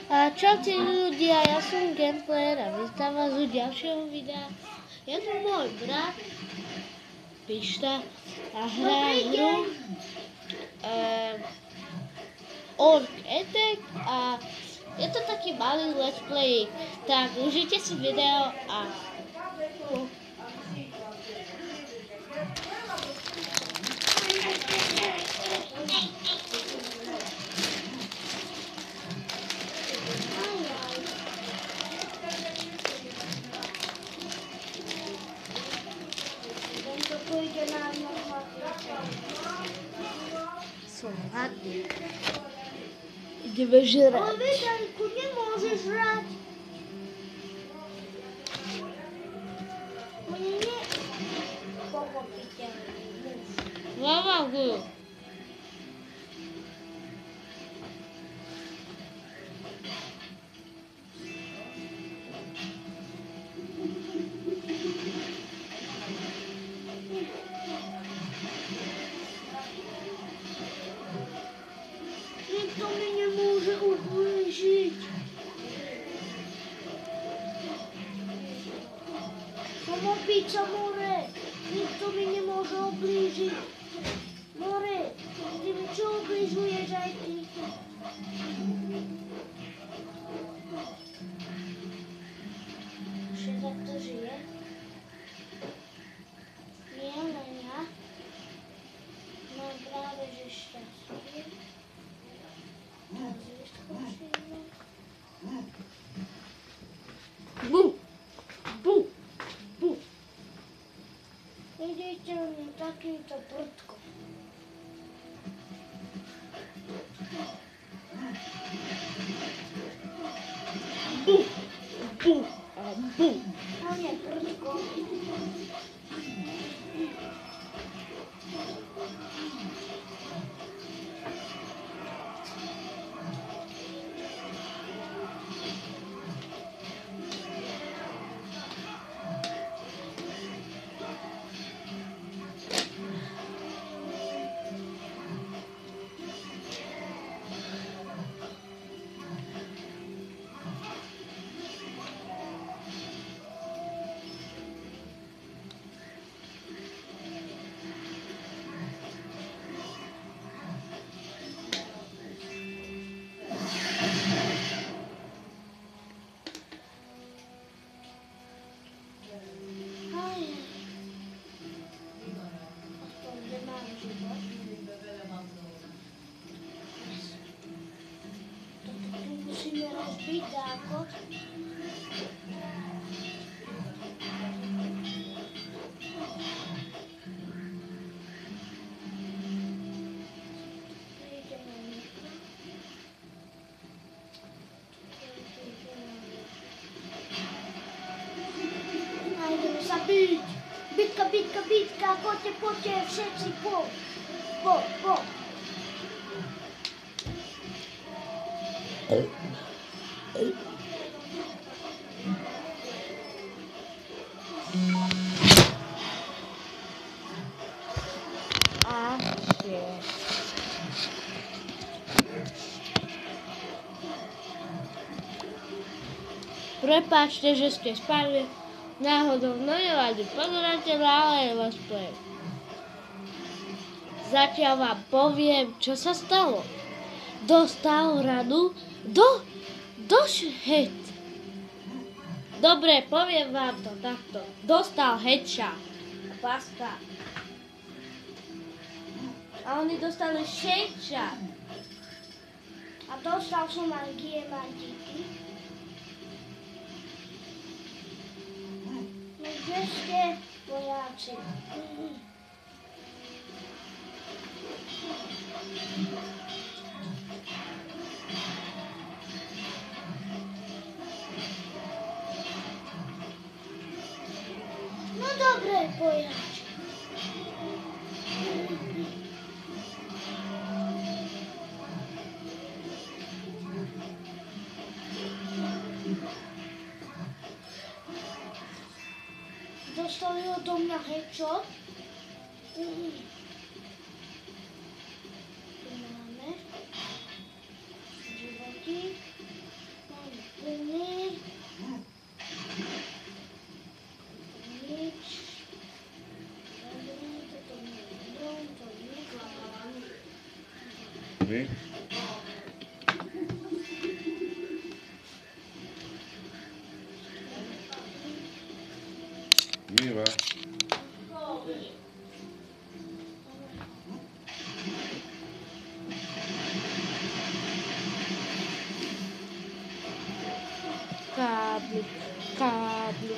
A čaute ľudia, ja som Gameplayer a vítam vás u ďalšieho videa. Je tu môj brat Pišta a hrá hru Orc Attack a je to taký malý let's play. Tak užite si video a som hladný. Ideme žrať. Ale Vitalku, nemôžeš žrať. Oni nie... Pochopíte. Lavagu. Nikto mi nemôže ublížiť. Som opica, more. Nikto mi nemôže ublížiť. More, ty mi čo ubližuješ aj ty? Že takto žije? Nie len ja. Mám práve že šťastie. Bu, bu, bu. Vidíte mi takýto prudko. Bu, bu a bu. To nie prudko. Musíme rozbiť dáko. Ideme sa byť. Bitka, bitka, bitka. Poďte, poďte, všetci, po. Prepáčte, že ste spali náhodou, no nevadí, pozeráte ale let's play. Zatiaľ vám poviem, čo sa stalo. Dostal ranu do head. Dobre, poviem vám to takto. Dostal headshot. Basta. A oni dostali headshot. A dostal som aj diamantíky. No kde ste, vojáci? No dobre, vojáci. Dostali odo mňa headshot. Tu máme životík. Vy? Míva. Kábly, kábly.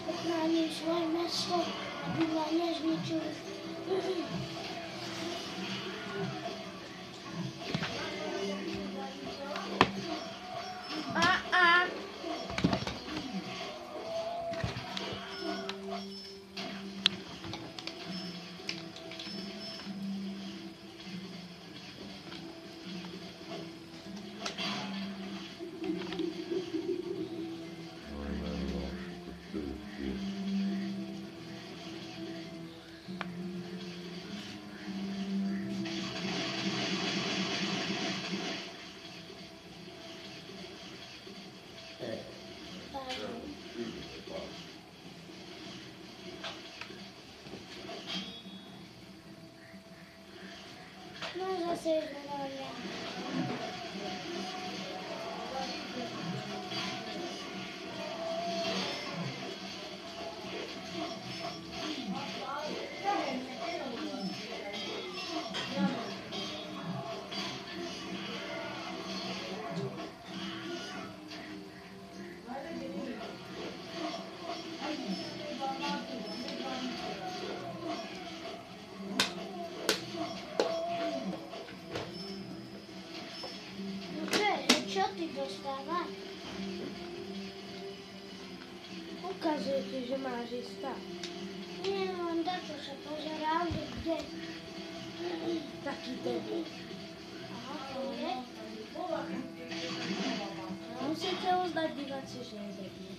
Ochráním svoje mesto, aby ma nezničili. No zase zrovna. Čo ty dostávaš? Ukazuje ti, že máš ísť tam. Nie, len takto sa pozerám, že kde. Taký debil. Aha, to je. Musíte uznať diváci, že je debil.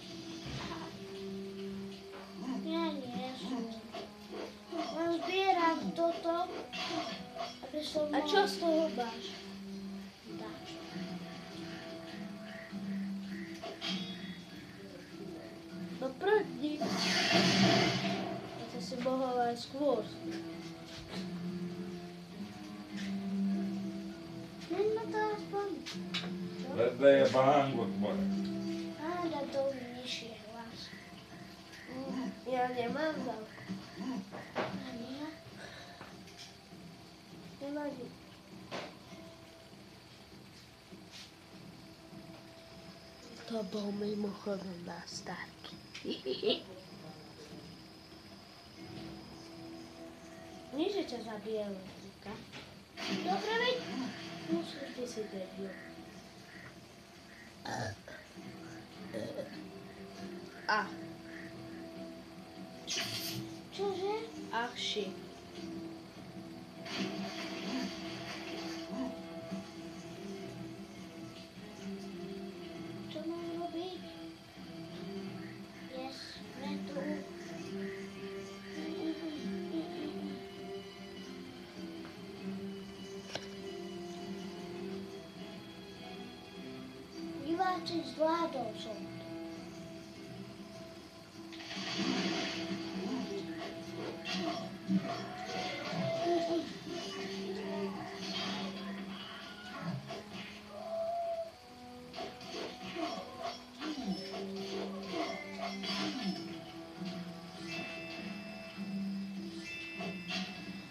Ja nie som. Len zbieram toto, aby som A čo z toho máš? Dačo. No prdni. To si mohol aj skôr. No to aspoň. Vedle je bahánk otvore. Áno, to mi nižšie hlas. Ja nemám tam. A nie? Nevadí. To bol mimochodom na starky. Nie, že ťa zabije elektrika. Dobre, veď. Musíš, ty si debil. A, Čože? achši. Čo mám robiť? Sme tu. Diváci, zvládol som to.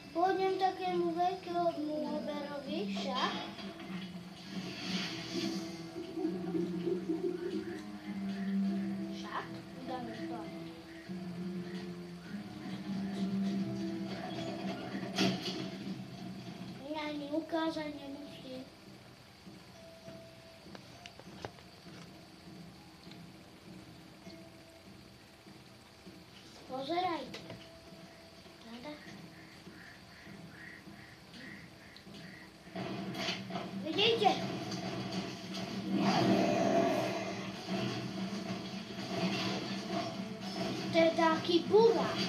Pôjdem takému veľkému Roberovi však. Však? Dáme to. Ja ani ukázať nemusím. Pozeraj. Nada. Vidíte? To je taký burák.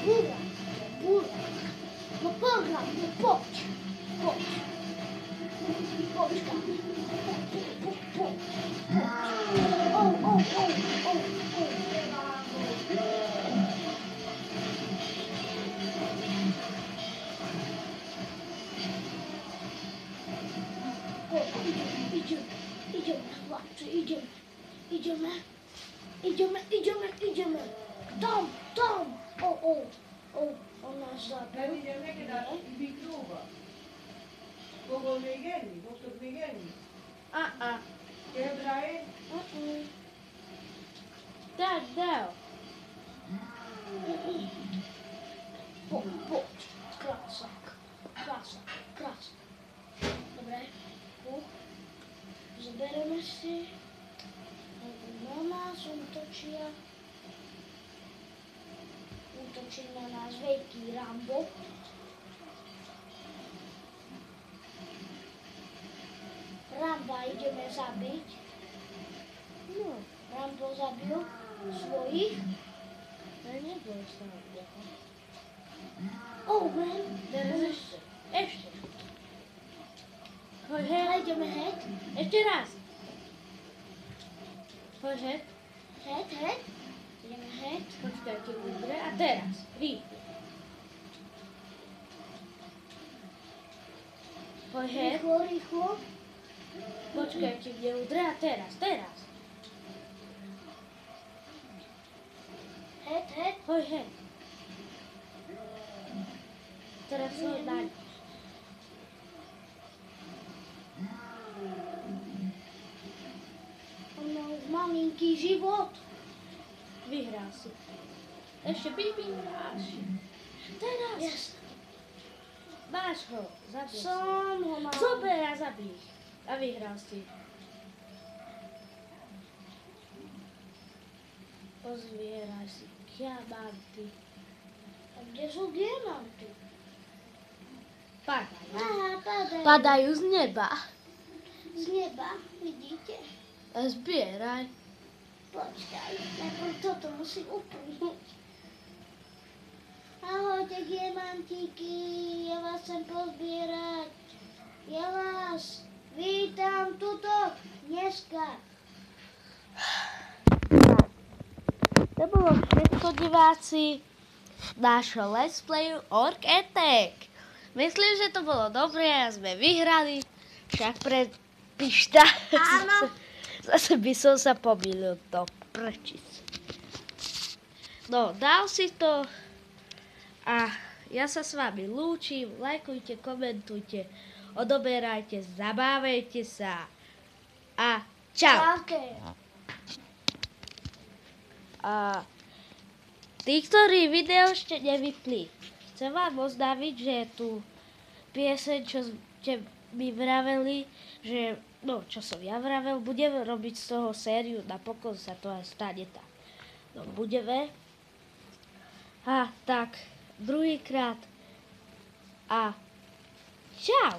Burák. Burák. No pohľad, no poď. Poď. Počkaj. Idziemy, chłopcy, idziemy. Tam. On nas zabił. Dał. Klasa. Dobra. Zabieramy się. Na nas utoczy na nas wielki Rambo. Ramba idziemy zabić. No, Rambo zabił swoich. ale nie było sobie. O, man. Teraz jeszcze. Chodź, Idziemy head. jeszcze raz. Chodź, Head. Idziemy head. poczekajcie, wybrę, a teraz, rifle. Chodź, Rychło. poczekajcie, nie udrę, a teraz. Head. Chodź, teraz chodź dalej. On ma już maleńki żywot. Wygrał się. Jeszcze bij, masz. Teraz. Jest. Masz go, zabij. Sam ho mam. Super, a zabij. A wygrał się. Pozbieraj się. Diamenty. A gdzie są diamenty? Padaj. Aha, padają. Padają z nieba. Z nieba, widzicie? A zbieraj. Poczekaj, najpierw to musi upłynąć. A chodźcie diamantiki, ja was chcę pozbierać. Ja was witam tutaj, Agnieszka. To było všetko, diváci, nášho Let's Playu Orc Attack. Myslím, že to bolo dobré a sme vyhrali. Však pre pišta. Áno. Zase by som sa pomýlil to prčic. No, dal si to a ja sa s vami lúčim. Lajkujte, komentujte, odoberajte, zabávajte sa a čau. Čaute. A tí, ktorí video ešte nevypli, chcem vám oznámiť, že je tu pieseň, čo ste mi vraveli, že, no, čo som ja vravel, budeme robiť z toho sériu, napokon sa to aj stane tak. No, budeme. A tak, druhýkrát. A čau.